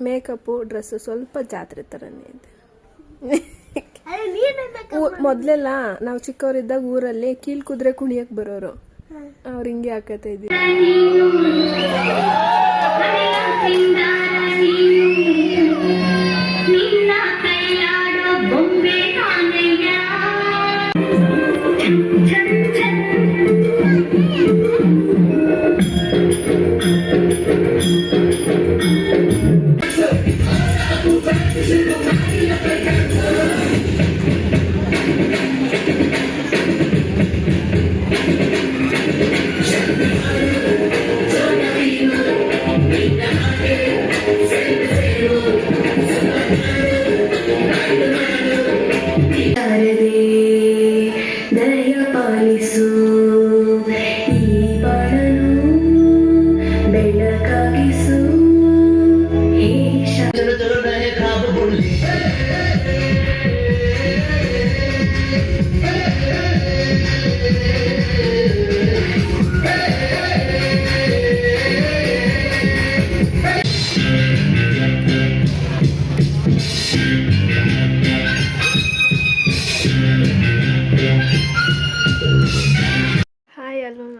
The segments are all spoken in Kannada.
ಮೇಕಪ್ಪು ಡ್ರೆಸ್ಸು ಸ್ವಲ್ಪ ಜಾತ್ರೆ ಥರನೇ ಇದೆ. ಮೊದಲೆಲ್ಲ ನಾವು ಚಿಕ್ಕವರಿದ್ದಾಗ ಊರಲ್ಲಿ ಕೀಲ್ ಕುದ್ರೆ ಕುಣಿಯಕ್ಕೆ ಬರೋರು, ಅವ್ರು ಹಿಂಗೆ ಹಾಕತ್ತಾ ಇದ್ದೀವಿ.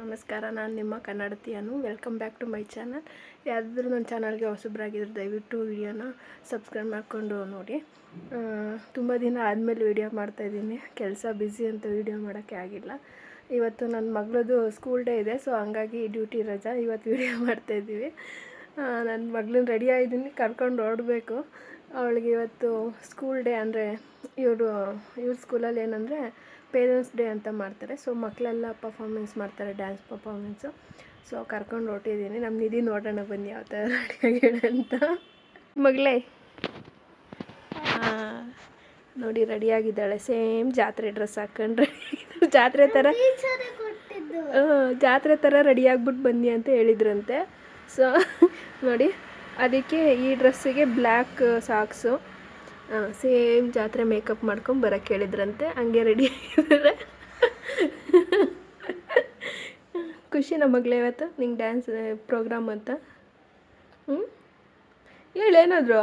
ನಮಸ್ಕಾರ, ನಾನು ನಿಮ್ಮ ಕನ್ನಡತಿಯನ್ನು. Welcome back to my channel. ಯಾರಾದರೂ ನನ್ನ ಚಾನಲ್ಗೆ ಹೊಸಬ್ರಾಗಿದ್ದರೆ ದಯವಿಟ್ಟು ವಿಡಿಯೋನ ಸಬ್ಸ್ಕ್ರೈಬ್ ಮಾಡಿಕೊಂಡು ನೋಡಿ. ತುಂಬ ದಿನ ಆದಮೇಲೆ ವಿಡಿಯೋ ಮಾಡ್ತಾಯಿದ್ದೀನಿ. ಕೆಲಸ ಬ್ಯುಸಿ ಅಂತ ವಿಡಿಯೋ ಮಾಡೋಕ್ಕೆ ಆಗಿಲ್ಲ. ಇವತ್ತು ನನ್ನ ಮಗಳದು ಸ್ಕೂಲ್ ಡೇ ಇದೆ, ಸೊ ಹಂಗಾಗಿ ಡ್ಯೂಟಿ ರಜಾ. ಇವತ್ತು ವಿಡಿಯೋ ಮಾಡ್ತಾಯಿದ್ದೀವಿ. ನನ್ನ ಮಗಳನ್ನ ರೆಡಿ ಆಗಿದ್ದೀನಿ, ಕರ್ಕೊಂಡು ಓಡಬೇಕು. ಅವಳಿಗೆ ಇವತ್ತು ಸ್ಕೂಲ್ ಡೇ ಅಂದರೆ ಇವ್ರ ಸ್ಕೂಲಲ್ಲಿ ಏನಂದರೆ ಪೇರೆಂಟ್ಸ್ ಡೇ ಅಂತ ಮಾಡ್ತಾರೆ. ಸೊ ಮಕ್ಕಳೆಲ್ಲ ಪರ್ಫಾರ್ಮೆನ್ಸ್ ಮಾಡ್ತಾರೆ, ಡ್ಯಾನ್ಸ್ ಪರ್ಫಾರ್ಮೆನ್ಸು. ಸೊ ಕರ್ಕೊಂಡು ಹೊರಟಿದ್ದೀನಿ. ನಮ್ಮ ನಿಧಿ ನೋಡೋಣ ಬನ್ನಿ ಯಾವ ಥರ ರೆಡಿಯಾಗಿಡ ಅಂತ. ಮಗಳೇ ನೋಡಿ ರೆಡಿಯಾಗಿದ್ದಾಳೆ. ಸೇಮ್ ಜಾತ್ರೆ ಡ್ರೆಸ್ ಹಾಕ್ಕೊಂಡು ಜಾತ್ರೆ ಥರ ರೆಡಿಯಾಗ್ಬಿಟ್ಟು ಬನ್ನಿ ಅಂತ ಹೇಳಿದ್ರಂತೆ. ಸೊ ನೋಡಿ, ಅದಕ್ಕೆ ಈ ಡ್ರೆಸ್ಸಿಗೆ ಬ್ಲ್ಯಾಕ್ ಸಾಕ್ಸು, ಸೇಮ್ ಜಾತ್ರೆ ಮೇಕಪ್ ಮಾಡ್ಕೊಂಡು ಬರೋಕ್ಕೆ ಹೇಳಿದ್ರಂತೆ. ಹಂಗೆ ರೆಡಿ ಆಗಿದ್ದಾರೆ. ಖುಷಿ ನಮ್ಮ ಮಗಳೇ ಇವತ್ತು ನಿಂಗೆ ಡ್ಯಾನ್ಸ್ ಪ್ರೋಗ್ರಾಮ್ ಅಂತ. ಹೇಳೇನಾದ್ರು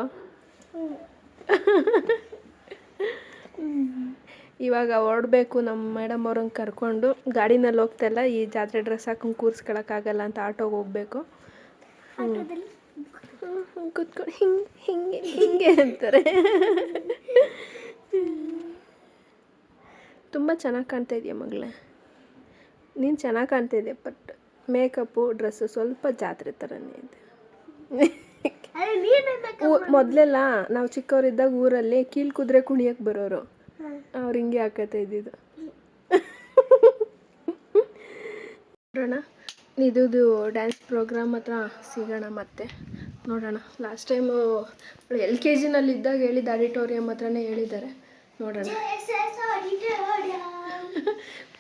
ಇವಾಗ ಹೊರಡಬೇಕು. ನಮ್ಮ ಮೇಡಮ್ ಅವ್ರಂಗೆ ಕರ್ಕೊಂಡು ಗಾಡಿನಲ್ಲಿ ಹೋಗ್ತಾಯಿಲ್ಲ, ಈ ಜಾತ್ರೆ ಡ್ರೆಸ್ ಹಾಕೊಂಡು ಕೂರಿಸ್ಕೊಳಕ್ಕಾಗಲ್ಲ ಅಂತ ಆಟೋಗೆ ಹೋಗ್ಬೇಕು. ಕೂತ್ಕೊಂಡು ಹಿಂಗೆ ಹಿಂಗೆ ಅಂತಾರೆ. ತುಂಬ ಚೆನ್ನಾಗಿ ಕಾಣ್ತಾ ಇದೆಯಾ ಮಗಳೇ, ನೀನು ಚೆನ್ನಾಗಿ ಕಾಣ್ತಾ ಇದೆಯಾ. ಬಟ್ ಮೇಕಪ್ಪು ಡ್ರೆಸ್ಸು ಸ್ವಲ್ಪ ಜಾತ್ರೆ ಥರನೇ ಇದೆ. ಮೊದಲೆಲ್ಲ ನಾವು ಚಿಕ್ಕವರಿದ್ದಾಗ ಊರಲ್ಲಿ ಕೀಲ್ ಕುದ್ರೆ ಕುಣಿಯಕ್ಕೆ ಬರೋರು, ಅವ್ರು ಹಿಂಗೆ ಹಾಕತ್ತಾ ಇದ್ದಿದ್ದು. ನೋಡೋಣ, ಇದು ಡ್ಯಾನ್ಸ್ ಪ್ರೋಗ್ರಾಮ್ ಹತ್ರ ಸಿಗೋಣ ಮತ್ತೆ ನೋಡೋಣ. ಲಾಸ್ಟ್ ಟೈಮು LKG ಇದ್ದಾಗ ಹೇಳಿದ್ದು ಆಡಿಟೋರಿಯಂ ಹತ್ರನೇ ಹೇಳಿದ್ದಾರೆ. ನೋಡೋಣ.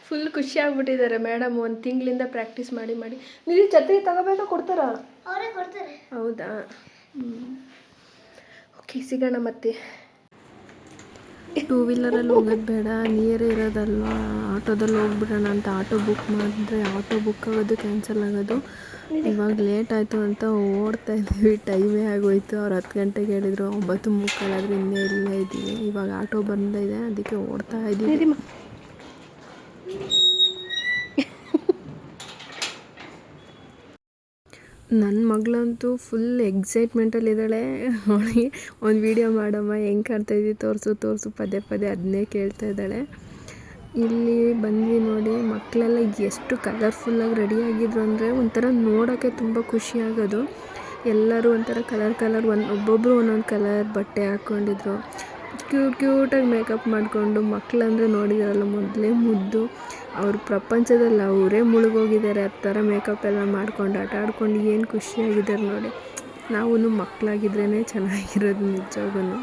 ಫುಲ್ ಖುಷಿ ಆಗ್ಬಿಟ್ಟಿದ್ದಾರೆ ಮೇಡಮ್. ಒಂದು ತಿಂಗಳಿಂದ ಪ್ರಾಕ್ಟೀಸ್ ಮಾಡಿ ನೀವು ಛತ್ರಿ ತಗೋಬೇಕಾ, ಕೊಡ್ತಾರಾ? ಹೌದಾ? ಓಕೆ, ಸಿಗೋಣ ಮತ್ತೆ. 2 ವೀಲರಲ್ಲಿ ಹೋಗೋದು ಬೇಡ, ನಿಯರೇ ಇರೋದಲ್ವಾ, ಆಟೋದಲ್ಲಿ ಹೋಗ್ಬಿಡೋಣ ಅಂತ ಆಟೋ ಬುಕ್ ಮಾಡಿದ್ರೆ ಆಟೋ ಬುಕ್ ಆಗೋದು ಕ್ಯಾನ್ಸಲ್ ಆಗೋದು. ಇವಾಗ ಲೇಟ್ ಆಯಿತು ಅಂತ ಓಡ್ತಾ ಇದ್ದೀವಿ. ಟೈಮೇ ಆಗೋಯ್ತು. ಅವ್ರು 10 ಗಂಟೆಗೆ ಹೇಳಿದರು, 9:45 ಆದರೆ ಇನ್ನೇ ಇಲ್ಲೇ ಇದ್ದೀವಿ. ಇವಾಗ ಆಟೋ ಬಂದಿದೆ, ಅದಕ್ಕೆ ಓಡ್ತಾ ಇದ್ದೀವಿ. ನನ್ನ ಮಗಳಂತೂ ಫುಲ್ ಎಕ್ಸೈಟ್ಮೆಂಟಲ್ಲಿದ್ದಾಳೆ. ಅವಳಿಗೆ ಒಂದು ವೀಡಿಯೋ ಮಾಡಮ್ಮ, ಹೆಂಗೆ ಕಾಣ್ತಾಯಿದ್ವಿ, ತೋರಿಸು ಪದೇ ಅದನ್ನೇ ಕೇಳ್ತಾ ಇದ್ದಾಳೆ. ಇಲ್ಲಿ ಬಂದ್ವಿ ನೋಡಿ, ಮಕ್ಕಳೆಲ್ಲ ಎಷ್ಟು ಕಲರ್ಫುಲ್ಲಾಗಿ ರೆಡಿಯಾಗಿದ್ರು ಅಂದರೆ ಒಂಥರ ನೋಡೋಕ್ಕೆ ತುಂಬ ಖುಷಿಯಾಗೋದು. ಎಲ್ಲರೂ ಒಂಥರ ಕಲರ್ ಒಬ್ಬೊಬ್ಬರು ಒಂದೊಂದು ಕಲರ್ ಬಟ್ಟೆ ಹಾಕ್ಕೊಂಡಿದ್ರು. ಕ್ಯೂಟಾಗಿ ಮೇಕಪ್ ಮಾಡಿಕೊಂಡು, ಮಕ್ಕಳಂದರೆ ನೋಡಿದಾರಲ್ಲ ಮೊದಲೇ ಮುದ್ದು. ಅವ್ರ ಪ್ರಪಂಚದಲ್ಲಿ ಅವರೇ ಮುಳುಗೋಗಿದ್ದಾರೆ. ಆ ಥರ ಮೇಕಪ್ ಎಲ್ಲ ಮಾಡ್ಕೊಂಡು ಆಟ ಆಡ್ಕೊಂಡು ಏನು ಖುಷಿಯಾಗಿದ್ದಾರೆ ನೋಡಿ. ನಾವು ಮಕ್ಕಳಾಗಿದ್ರೇ ಚೆನ್ನಾಗಿರೋದು ನಿಜವಾಗೂ.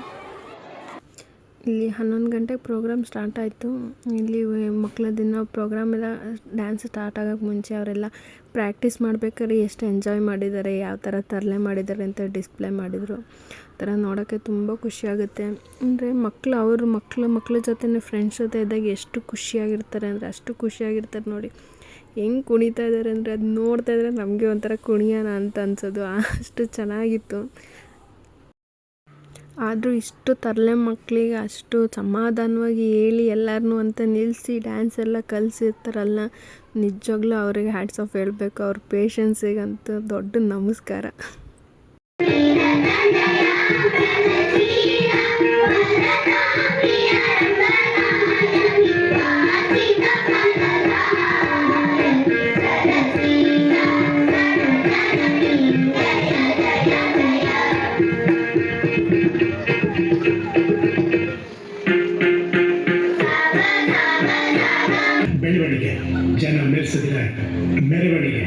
ಇಲ್ಲಿ 11 ಗಂಟೆಗೆ ಪ್ರೋಗ್ರಾಮ್ ಸ್ಟಾರ್ಟ್ ಆಯಿತು. ಇಲ್ಲಿ ಮಕ್ಕಳದಿನ ಪ್ರೋಗ್ರಾಮ್ ಎಲ್ಲ ಡ್ಯಾನ್ಸ್ ಸ್ಟಾರ್ಟ್ ಆಗೋಕ್ಕೆ ಮುಂಚೆ ಅವರೆಲ್ಲ ಪ್ರಾಕ್ಟೀಸ್ ಮಾಡ್ಬೇಕಾದ್ರೆ ಎಷ್ಟು ಎಂಜಾಯ್ ಮಾಡಿದ್ದಾರೆ, ಯಾವ ಥರ ತರಲೆ ಮಾಡಿದ್ದಾರೆ ಅಂತ ಡಿಸ್ಪ್ಲೇ ಮಾಡಿದರು. ಆ ಥರ ನೋಡೋಕ್ಕೆ ತುಂಬ ಖುಷಿಯಾಗುತ್ತೆ. ಅಂದರೆ ಮಕ್ಕಳ ಜೊತೆ ಫ್ರೆಂಡ್ಸ್ ಜೊತೆ ಇದ್ದಾಗ ಎಷ್ಟು ಖುಷಿಯಾಗಿರ್ತಾರೆ ಅಂದರೆ ಅಷ್ಟು ಖುಷಿಯಾಗಿರ್ತಾರೆ ನೋಡಿ. ಹೆಂಗೆ ಕುಣಿತಾ ಇದ್ದಾರೆ ಅಂದರೆ ಅದು ನೋಡ್ತಾ ಇದ್ದರೆ ನಮಗೆ ಒಂಥರ ಕುಣಿಯೋಣ ಅಂತ ಅನ್ಸೋದು, ಅಷ್ಟು ಚೆನ್ನಾಗಿತ್ತು. ಆದರೂ ಇಷ್ಟು ತರಲೆ ಮಕ್ಕಳಿಗೆ ಅಷ್ಟು ಸಮಾಧಾನವಾಗಿ ಹೇಳಿ ಎಲ್ಲರನ್ನೂ ಅಂತ ನಿಲ್ಲಿಸಿ ಡ್ಯಾನ್ಸ್ ಎಲ್ಲ ಕಲಿಸಿರ್ತಾರಲ್ಲ, ನಿಜವಾಗ್ಲೂ ಅವರಿಗೆ ಹ್ಯಾಟ್ಸ್ ಆಫ್ ಹೇಳಬೇಕು. ಅವ್ರ ಪೇಷನ್ಸಿಗಂತೂ ದೊಡ್ಡ ನಮಸ್ಕಾರ. ಬೆಳವಣಿಗೆ ಜನ ಮೆರೆಸಿದ್ರೆ ಮೆರವಣಿಗೆ.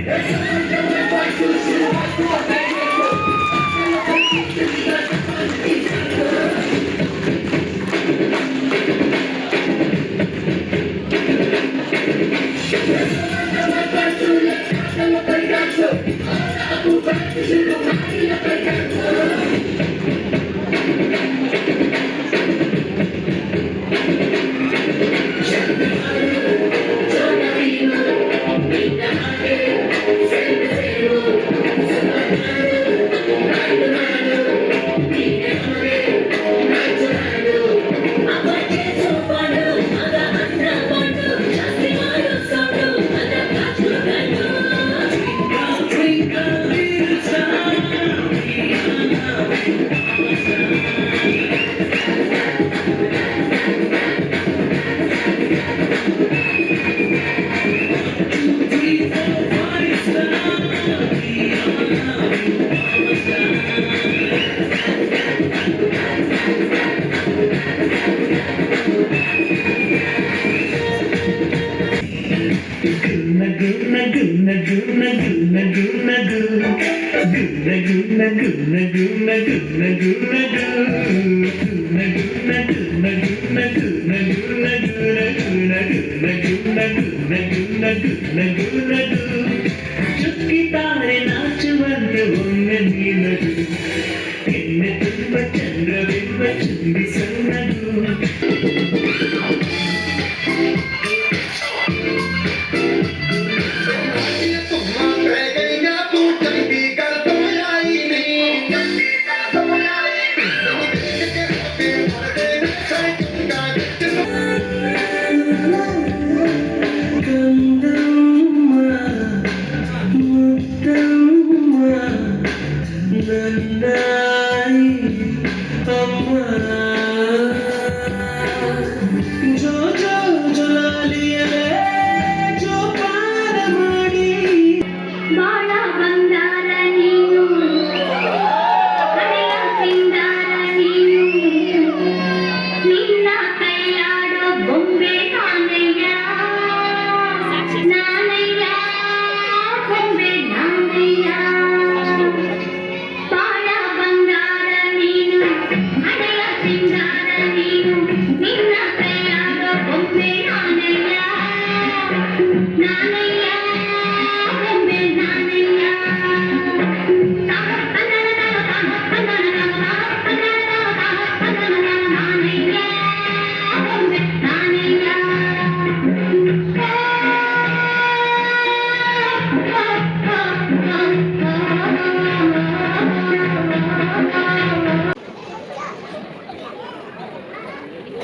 ಚುಕ್ಕಿತಾರೆ ನಾಚುವಂತೆ ಒಮ್ಮೆ ನೀನದು ಎಣ್ಣೆ ತುಂಬ ಚಂದ್ರವೆಂಬ ಚುಂಬಿಸನ್ನದು.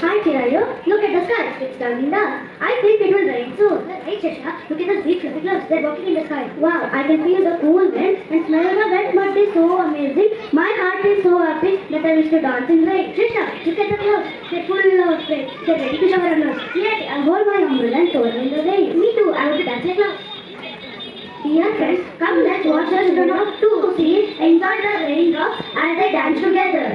Hi Chirayu, look at the sky. It's turning dark. I think it will rain soon. Hey Cheshire, look at the big fluffy clouds. They're walking in the sky. Wow, I can feel the cool wind and smell the wet mud. Is so amazing. My heart is so happy that I wish to dance in rain. Cheshire, look at the clouds. They're full of rain. They're ready to shower on us. Yet I'll hold my umbrella and throw it in the rain. Me too, I will be dancing clouds. Dear friends, come let's watch us run off to see, enjoy the raindrops as they dance together.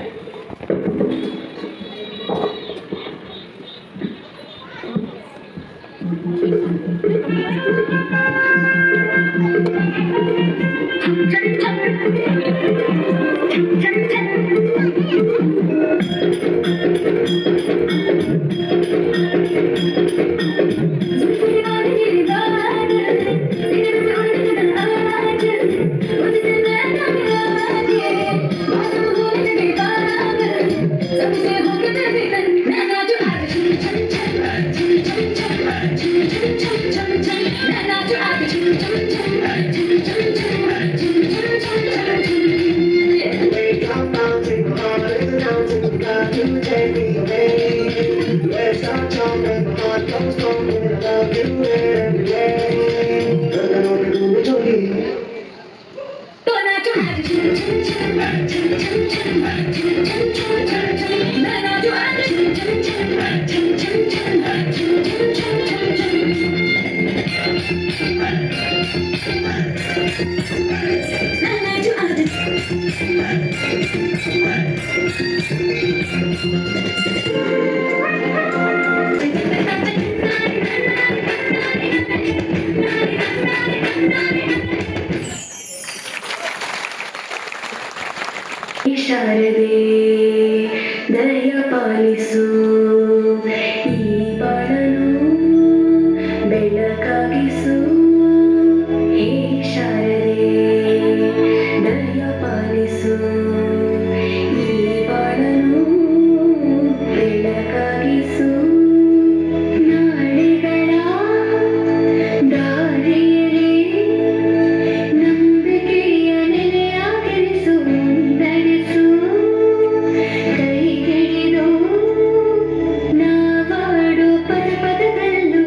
ಶಾರದೆ ದಯ ಪಾಲಿಸು ಈ ಬಾಳನು ಬೆಳಕಾಗಿಸು ಹೇ ಶಾರದೆ ದಯ ಪಾಲಿಸು ಈ ಬಾಳನು ಬೆಳಕಾಗಿಸು ನಾಳೆಗಳ ದಾರಿಯಲ್ಲಿ ನಂಬಿಕೆಯ ನೆಲೆಯಾಗಿರಿಸು ನಡೆಸು ಕೈ ಹಿಡಿದು ನಾವಾಡು ಪದ ಪದದಲ್ಲೂ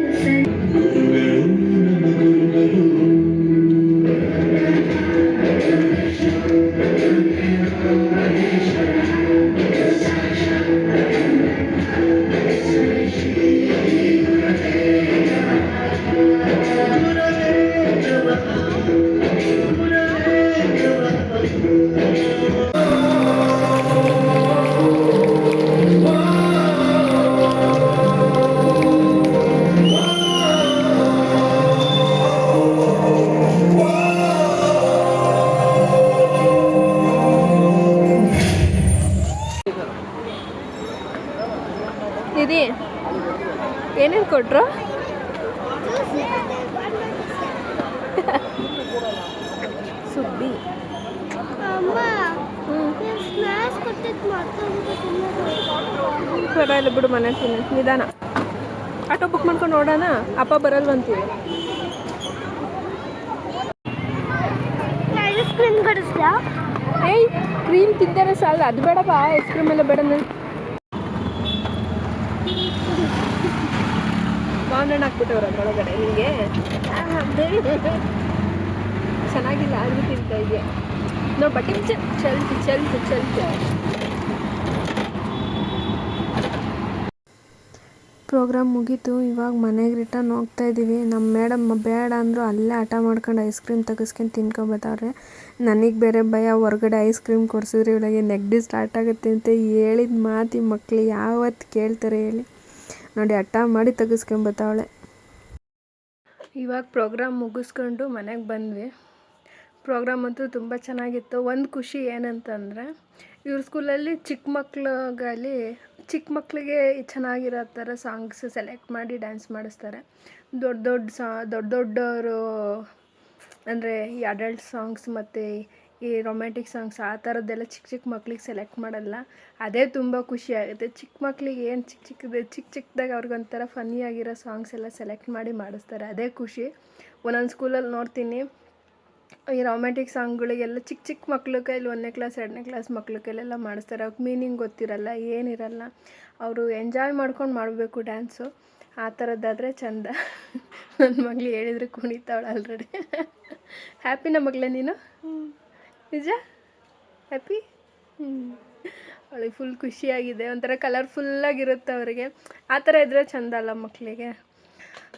ನಿಧಿ ಏನೇನು ಕೊಟ್ರು? ಸುದ್ದಿ ಪರವಾಗಿಲ್ಲ ಬಿಡು, ಮನೆ ತಿನ್ನು ನಿಧಾನ. ಆಟೋ ಬುಕ್ ಮಾಡ್ಕೊಂಡು ನೋಡೋಣ, ಅಪ್ಪ ಬರಲ್ವಂತೀವಿ. Ice cream ಕಡಿಸ್ಲಾ? ಏಯ್ ಕ್ರೀಮ್ ತಿಂದರೆ ಸಾಲ, ಅದು ಬೇಡಪ್ಪ, ಐಸ್ ಕ್ರೀಮ್ ಎಲ್ಲ ಬೇಡ. ಮಾವಿನ ಹಾಕ್ಬಿಟ್ಟವ್ರ ಒಳಗಡೆ ನಿಮಗೆ ಚೆನ್ನಾಗಿಲ್ಲ ಆದರೂ ತಿಂತಾ ಇದೆಯಾ? ನಾವು ಬಟ್ಟೆ ಚಲ್ತು. ಪ್ರೋಗ್ರಾಮ್ ಮುಗೀತು, ಇವಾಗ ಮನೆಗೆ ರಿಟರ್ನ್ ಹೋಗ್ತಾ ಇದ್ದೀವಿ. ನಮ್ಮ ಮೇಡಮ್ ಬೇಡ ಅಂದರು, ಅಲ್ಲೇ ಹಠ ಮಾಡ್ಕೊಂಡು ಐಸ್ ಕ್ರೀಮ್ ತೆಗೆಸ್ಕೊಂಡು ತಿನ್ಕೊಬತ್ತವ್ರೆ. ನನಗೆ ಬೇರೆ ಭಯ, ಹೊರಗಡೆ ಐಸ್ ಕ್ರೀಮ್ ಕೊಡಿಸಿದ್ರೆ ಇವಳಿಗೆ ನೆಗಡಿ ಸ್ಟಾರ್ಟ್ ಆಗುತ್ತೆ ಅಂತ ಹೇಳಿದ ಮಾತಿ ಮಕ್ಕಳು ಯಾವತ್ತು ಕೇಳ್ತಾರೆ ಹೇಳಿ. ನೋಡಿ ಹಠ ಮಾಡಿ ತೆಗೆಸ್ಕೊಂಬತ್ತವಳೆ. ಇವಾಗ ಪ್ರೋಗ್ರಾಮ್ ಮುಗಿಸ್ಕೊಂಡು ಮನೆಗೆ ಬಂದ್ವಿ. ಪ್ರೋಗ್ರಾಮ್ ಅಂತೂ ತುಂಬ ಚೆನ್ನಾಗಿತ್ತು. ಒಂದು ಖುಷಿ ಏನಂತಂದರೆ ಇವ್ರ ಸ್ಕೂಲಲ್ಲಿ ಚಿಕ್ಕ ಮಕ್ಕಳಿಗೆ ಚೆನ್ನಾಗಿರೋ ಥರ ಸಾಂಗ್ಸ್ ಸೆಲೆಕ್ಟ್ ಮಾಡಿ ಡ್ಯಾನ್ಸ್ ಮಾಡಿಸ್ತಾರೆ. ದೊಡ್ಡವರು ಅಂದರೆ ಈ ಅಡಲ್ಟ್ ಸಾಂಗ್ಸ್ ಮತ್ತು ಈ ರೊಮ್ಯಾಂಟಿಕ್ ಸಾಂಗ್ಸ್ ಆ ಥರದ್ದೆಲ್ಲ ಚಿಕ್ಕ ಮಕ್ಳಿಗೆ ಸೆಲೆಕ್ಟ್ ಮಾಡಲ್ಲ. ಅದೇ ತುಂಬ ಖುಷಿ ಆಗುತ್ತೆ. ಚಿಕ್ಕ ಮಕ್ಳಿಗೆ ಏನು ಚಿಕ್ಕದಾಗಿ ಅವ್ರಿಗೊಂಥರ ಫನ್ನಿಯಾಗಿರೋ ಸಾಂಗ್ಸ್ ಎಲ್ಲ ಸೆಲೆಕ್ಟ್ ಮಾಡಿ ಮಾಡಿಸ್ತಾರೆ, ಅದೇ ಖುಷಿ. ಒಂದೊಂದು ಸ್ಕೂಲಲ್ಲಿ ನೋಡ್ತೀನಿ ಈ ರೊಮ್ಯಾಂಟಿಕ್ ಸಾಂಗ್ಗಳಿಗೆಲ್ಲ ಚಿಕ್ಕ ಮಕ್ಳ ಕೈಲಿ 1ನೇ ಕ್ಲಾಸ್ 2ನೇ ಕ್ಲಾಸ್ ಮಕ್ಳ ಕೈಲೆಲ್ಲ ಮಾಡಿಸ್ತಾರೆ. ಅವ್ರಿಗೆ ಮೀನಿಂಗ್ ಗೊತ್ತಿರಲ್ಲ, ಏನಿರಲ್ಲ. ಅವರು ಎಂಜಾಯ್ ಮಾಡ್ಕೊಂಡು ಮಾಡಬೇಕು ಡ್ಯಾನ್ಸು. ಆ ಥರದ್ದಾದರೆ ಚಂದ. ನನ್ನ ಮಗಳು ಹೇಳಿದರೆ ಕುಣಿತಾವಳು ಆಲ್ರೆಡಿ. ಹ್ಯಾಪಿನ ಮಗಳೇ ನೀನು? ನಿಜ ಹ್ಯಾಪಿ? ಅವಳಿಗೆ ಫುಲ್ ಖುಷಿಯಾಗಿದೆ. ಒಂಥರ ಕಲರ್ಫುಲ್ಲಾಗಿರುತ್ತೆ ಅವರಿಗೆ. ಆ ಥರ ಇದ್ದರೆ ಚಂದ ಅಲ್ಲ ಮಕ್ಕಳಿಗೆ.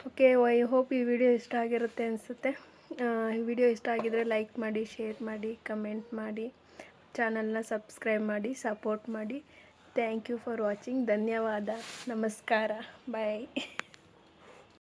ಓಕೆ, ಐ ಹೋಪ್ ಈ ವಿಡಿಯೋ ಇಷ್ಟ ಆಗಿರುತ್ತೆ ಅನಿಸುತ್ತೆ. ಈ ವಿಡಿಯೋ ಇಷ್ಟ ಆಗಿದರೆ ಲೈಕ್ ಮಾಡಿ, ಶೇರ್ ಮಾಡಿ, ಕಮೆಂಟ್ ಮಾಡಿ, ಚಾನಲ್ನ ಸಬ್ಸ್ಕ್ರೈಬ್ ಮಾಡಿ, ಸಪೋರ್ಟ್ ಮಾಡಿ. Thank you for watching. ಧನ್ಯವಾದ. ನಮಸ್ಕಾರ. ಬಾಯ್.